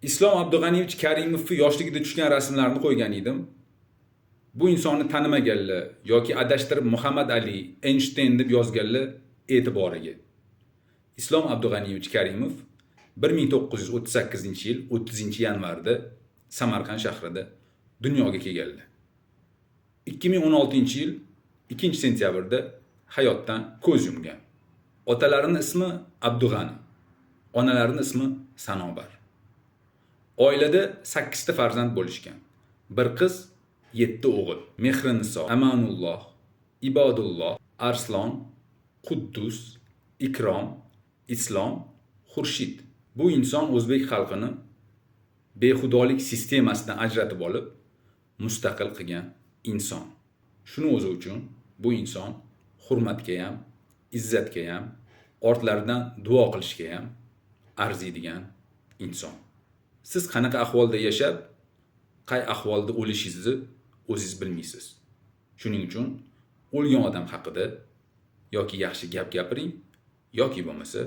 Islom Abdug'aniyevich Karimovni yoshligida tushgan rasmlarini qo'ygan edim. Bu insonni tanimaganlar yoki adashtirib Muhammad Ali, Einstein deb yozganlar e'tiboriga. Islom Abdug'aniyevich Karimov 1938-yil 30-yanvarda Samarqand shahrida dunyoga kelganlar. 2016-yil 2-sentyabrda hayotdan ko'z yumgan. Otalarining ismi Abdug'ani, onalarining ismi Sanobar. Oilada 8 ta farzand bo'lishgan. Bir qiz, 7 o'g'il. Mehriniso, Amanulloh, Ibodulloh, Arslon, Quddus, Ikrom, Islom, Xurshid. Bu inson o'zbek xalqini behudolik sistemasidan ajratib olib, mustaqil qilgan inson. Shuni o'zi uchun bu inson hurmatga ham, izzatga ham, ortlaridan duo qilishga ham arziydigan inson. Siz qanaqa ahvolda yashab, qay ahvolda o'lishingizni o'zingiz bilmaysiz. Shuning uchun o'lgan odam haqida yoki yaxshi gap gapiring, yoki bo'lmasa